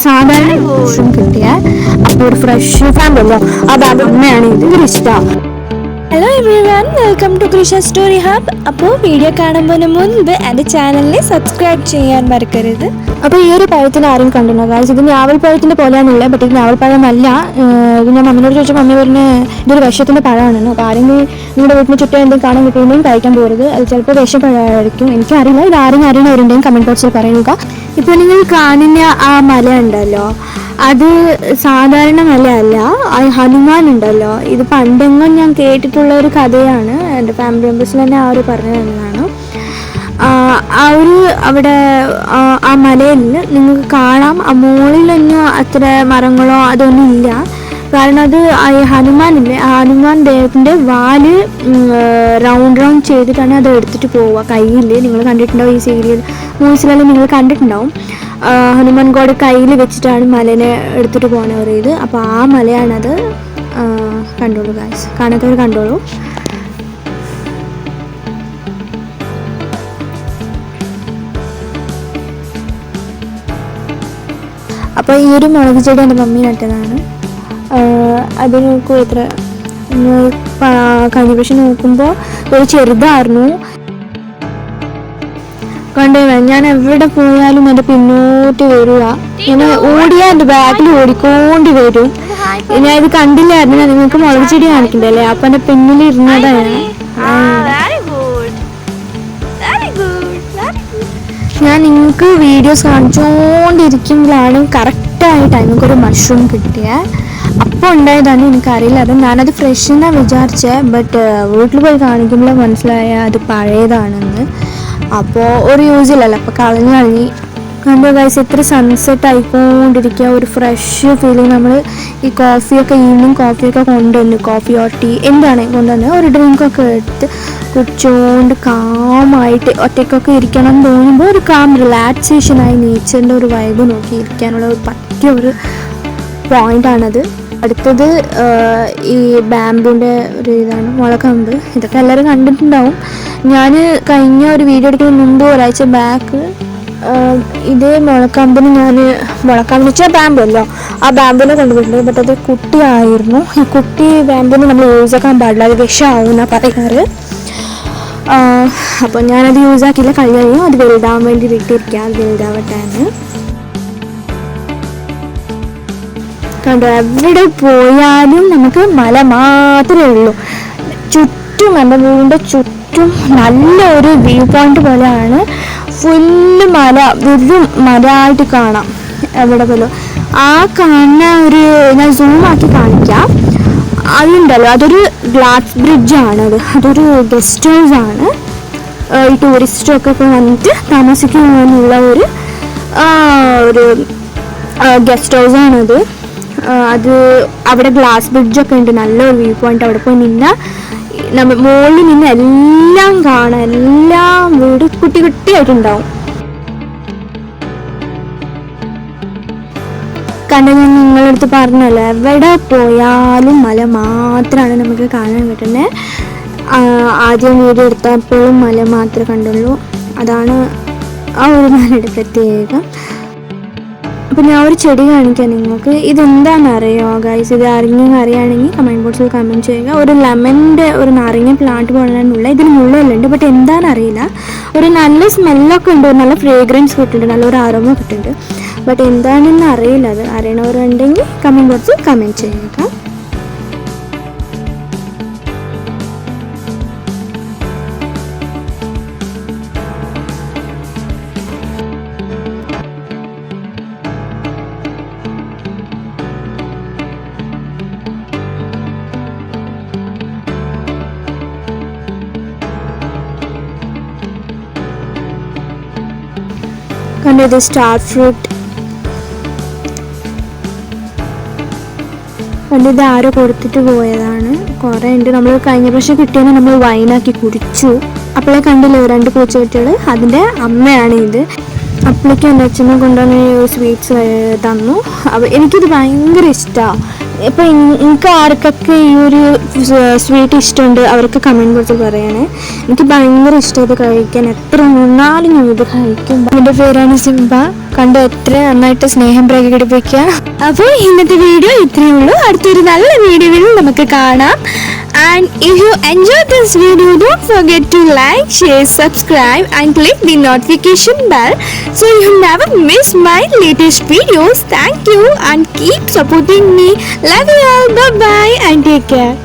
സാധാരണ മഷ്റൂം കിട്ടിയ അപ്പോൾ ഒരു ഫ്രഷ് ഫാമിലല്ലോ അത് അമ്മയാണ് ഇത് ഇഷ്ടമാണ്. Hello everyone, welcome to Krisha story hub. അപ്പോൾ വീഡിയോ കാണുന്നതിന് മുൻപ് എൻ്റെ ചാനലിനെ സബ്സ്ക്രൈബ് ചെയ്യാൻ മറക്കരുത്. അപ്പോൾ ഈ ഒരു പഴത്തിന് ആരും കണ്ടിട്ടുണ്ടോ ഗായ്സ്? ഇത് ഞാവൽപ്പഴത്തിൻ്റെ പോലെയാണുള്ളത്, ബട്ട് ഇത് ഞാവൽപ്പഴമല്ല. ഇത് ഞാൻ മമ്മിനോട് ചോദിച്ചാൽ മമ്മി പറഞ്ഞ് ഇതൊരു വിഷത്തിൻ്റെ പഴമാണ്. അപ്പോൾ ആരെങ്കിലും നിങ്ങളുടെ വീട്ടിന് ചുറ്റും എന്തെങ്കിലും കാണാൻ കിട്ടുന്നുണ്ടെങ്കിൽ കഴിക്കാൻ പോകരുത്, അത് ചിലപ്പോൾ വിഷപ്പഴമായിരിക്കും. എനിക്കറിയില്ല, ഇത് ആരും അറിയുന്നവരുണ്ടെങ്കിൽ കമൻറ്റ് ബോക്സിൽ പറയുക. ഇപ്പോൾ നിങ്ങൾ കാണുന്ന ആ മല ഉണ്ടല്ലോ, അത് സാധാരണ മലയല്ല, ഹനുമാൻ ഉണ്ടല്ലോ. ഇത് പണ്ടെങ്ങും ഞാൻ കേട്ടിട്ടുള്ള ഒരു കഥയാണ്. എൻ്റെ ഫാമിലി മെമ്പേഴ്സിൽ തന്നെ ആ ഒരു പറഞ്ഞു തന്നതാണ്. അവിടെ ആ മലയിൽ നിങ്ങൾക്ക് കാണാം, ആ മുകളിലൊന്നും അത്ര മരങ്ങളോ അതൊന്നും ഇല്ല. കാരണം അത് ഹനുമാനില്ലേ, ഹനുമാൻ ദേവത്തിൻ്റെ വാല് റൗണ്ട് ചെയ്തിട്ടാണ് അത് എടുത്തിട്ട് പോവുക കയ്യിൽ. നിങ്ങൾ കണ്ടിട്ടുണ്ടാവും, ഈ സീരിയൽ മൂവീസിലെല്ലാം നിങ്ങൾ കണ്ടിട്ടുണ്ടാവും. ഹനുമാൻ ഗോഡ് കയ്യിൽ വെച്ചിട്ടാണ് മലേനെ എടുത്തിട്ട് പോകുന്നവർ ഇത്. അപ്പോൾ ആ മലയാണത്. കണ്ടോളൂ ഗായ്സ്, കാണാത്തവർ കണ്ടോളൂ. അപ്പോൾ ഈ ഒരു മുളക് ചെടി എൻ്റെ മമ്മി നട്ടതാണ്. അത് നോക്കൂ, എത്ര കഴിഞ്ഞ പ്രാവശ്യം നോക്കുമ്പോൾ ഒരു ചെറുതായിരുന്നു. കണ്ടേ, ഞാൻ എവിടെ പോയാലും എൻ്റെ പിന്നോട്ട് വരിക, ഇങ്ങനെ ഓടിയാൽ എൻ്റെ ബാക്കിൽ ഓടിക്കൊണ്ട് വരും. ഞാൻ ഇത് കണ്ടില്ലായിരുന്നു, ഞാൻ നിങ്ങൾക്ക് മുളക് ചെടി കാണിക്കണ്ടല്ലേ, അപ്പം എൻ്റെ പിന്നിൽ ഇരുന്നതാണ്. ഞാൻ നിങ്ങൾക്ക് വീഡിയോസ് കാണിച്ചുകൊണ്ടിരിക്കുമ്പോഴാണ് കറക്റ്റായിട്ട് എനിക്കൊരു മഷ്റൂം കിട്ടിയത്. അപ്പോൾ ഉണ്ടായതാണ്, എനിക്കറിയില്ല. അത് ഞാനത് ഫ്രഷ് എന്നാണ് വിചാരിച്ചത്, ബട്ട് വീട്ടിൽ പോയി കാണിക്കുമ്പോൾ മനസ്സിലായ അത് പഴയതാണെന്ന്. അപ്പോൾ ഒരു യൂസ് ഇല്ലല്ലോ, അപ്പോൾ കളഞ്ഞ് കണ്ടോ ഗൈസ്, എത്ര സൺസെറ്റ് ആയിക്കൊണ്ടിരിക്കുക, ഒരു ഫ്രഷ് ഫീലിംഗ്. നമ്മൾ ഈ കോഫിയൊക്കെ ഈവനിങ് കോഫിയൊക്കെ കൊണ്ടുവന്ന്, കോഫിയോ ടീ എന്താണ് കൊണ്ടുവന്ന് ഒരു ഡ്രിങ്കൊക്കെ എടുത്ത് കുടിച്ചുകൊണ്ട് കാമായിട്ട് ഒറ്റയ്ക്കൊക്കെ ഇരിക്കണം എന്ന് തോന്നുമ്പോൾ ഒരു കാം റിലാക്സേഷനായി നേച്ചറിൻ്റെ ഒരു വൈബ് നോക്കി ഇരിക്കാനുള്ള ഒരു പറ്റിയ ഒരു പോയിൻ്റാണത്. അടുത്തത് ഈ ബാമ്പൂൻ്റെ ഒരു ഇതാണ്, മുളക്കമ്പ്. ഇതൊക്കെ എല്ലാവരും കണ്ടിട്ടുണ്ടാവും. ഞാൻ കഴിഞ്ഞ ഒരു വീഡിയോ എടുക്കുന്ന മുമ്പ് ഒരാഴ്ച ബാക്ക് ഇതേ മുളക്കമ്പിന് മുളക്കമ്പെന്ന് വെച്ചാൽ ബാമ്പല്ലോ, ആ ബാമ്പിനെ കൊണ്ടുപോയിട്ടുണ്ട്. ബട്ട് അത് കുട്ടിയായിരുന്നു. ഈ കുട്ടി ബാമ്പിന് നമ്മൾ യൂസ് ആക്കാൻ പാടില്ല, അത് വിഷമാവും എന്നാണ് പറയാറ്. അപ്പോൾ ഞാനത് യൂസ് ആക്കിയില്ല, കഴിയും അത് വലുതാവാൻ വേണ്ടി വിട്ടിരിക്കുക, അത് വലുതാവട്ടെ എന്ന്. കണ്ടോ, എവിടെ പോയാലും നമുക്ക് മല മാത്രമേ ഉള്ളൂ ചുറ്റും. എൻ്റെ വീടിൻ്റെ ചുറ്റും നല്ലൊരു വ്യൂ പോയിന്റ് പോലെയാണ്. ഫുള്ള് മല, വെറും മലയായിട്ട് കാണാം എവിടെ പോലും. ആ കാണുന്ന ഒരു, ഞാൻ സൂമാക്കി കാണിക്കാം, അതുണ്ടല്ലോ, അതൊരു ഗ്ലാസ് ബ്രിഡ്ജാണത്. അതൊരു ഗസ്റ്റ് ഹൗസ് ആണ്. ഈ ടൂറിസ്റ്റൊക്കെ ഇപ്പോൾ വന്നിട്ട് താമസിക്കാനുള്ള ഒരു ഗസ്റ്റ് ഹൗസാണത്. അത് അവിടെ ഗ്ലാസ് ബ്രിഡ്ജൊക്കെ ഉണ്ട്, നല്ലൊരു വ്യൂ പോയിന്റ്. അവിടെ പോയി നിന്നാൽ മുകളിൽ നിന്ന് എല്ലാം കാണാം, എല്ലാം വീട് കുട്ടിയായിട്ടുണ്ടാവും. കണ്ട, ഞാൻ നിങ്ങളടുത്ത് പറഞ്ഞല്ലോ, എവിടെ പോയാലും മല മാത്രമാണ് നമുക്ക് കാണാൻ കിട്ടുന്നത്. ആദ്യം വീഡിയോ എടുത്തപ്പോഴും മല മാത്രമേ കണ്ടുള്ളൂ. അതാണ് ആ ഒരു മലയുടെ പ്രത്യേകത. അപ്പോൾ ഞാൻ ഒരു ചെടി കാണിക്കാം നിങ്ങൾക്ക്. ഇതെന്താണെന്ന് അറിയുമോ ഗൈസ്? ഇത് ആരെങ്കിലും അറിയുകയാണെങ്കിൽ കമൻറ്റ് ബോക്സിൽ കമൻറ്റ് ചെയ്യുക. ഒരു ലെമൻ്റെ ഒരു നാരങ്ങ പ്ലാന്റ് പോലെയുള്ള, ഇതിന് മുള്ളുണ്ട്, ബട്ട് എന്താണെന്ന് അറിയില്ല. ഒരു നല്ല സ്മെല്ലൊക്കെ ഉണ്ട്, നല്ല ഫ്രേഗ്രൻസ് കിട്ടുന്നുണ്ട്, നല്ലൊരു ആരോമ കിട്ടുന്നുണ്ട്, ബട്ട് എന്താണെന്ന് അറിയില്ല. അത് അറിയണവരുണ്ടെങ്കിൽ കമൻറ്റ് ബോക്സിൽ കമൻറ്റ് ചെയ്യുക. കണ്ടത് സ്റ്റാർ ഫ്രൂട്ട്. കണ്ടത് ആരോ കൊടുത്തിട്ട് പോയതാണ്, കുറേ ഉണ്ട്. നമ്മൾ കഴിഞ്ഞ പ്രാവശ്യം കിട്ടിയതിനെ നമ്മൾ വൈനാക്കി കുടിച്ചു. അപ്പോഴേ കണ്ടില്ലേ 2 പൂച്ചക്കുട്ടികൾ, അതിൻ്റെ അമ്മയാണ് ഇത്. അപ്പോഴേക്കും എൻ്റെ അച്ഛനെ കൊണ്ടുവന്ന് സ്വീറ്റ്സ് തന്നു. അപ്പോൾ എനിക്കിത് ഭയങ്കര ഇഷ്ടമാണ്. ഇപ്പം എനിക്ക് ആർക്കൊക്കെ ഈ ഒരു സ്വീറ്റ് ഇഷ്ടമുണ്ട് അവർക്ക് കമൻറ്റ് ബോക്സിൽ പറയണേ. എനിക്ക് ഭയങ്കര ഇഷ്ടം ഇത് കഴിക്കാൻ, എത്ര നിന്നാലും ഞാൻ ഇത് കഴിക്കും. എൻ്റെ പേരാണ് സിംബ. കണ്ട് എത്ര നന്നായിട്ട് സ്നേഹം പ്രകടിപ്പിക്കുക. അപ്പോൾ ഇന്നത്തെ വീഡിയോ ഇത്രയേ ഉള്ളൂ. അടുത്തൊരു നല്ല വീഡിയോയിൽ നമുക്ക് കാണാം. And if you enjoyed this video, don't forget to like, share, subscribe and click the notification bell so you never miss my latest videos. Thank you and keep supporting me. Love you all. Bye bye and take care.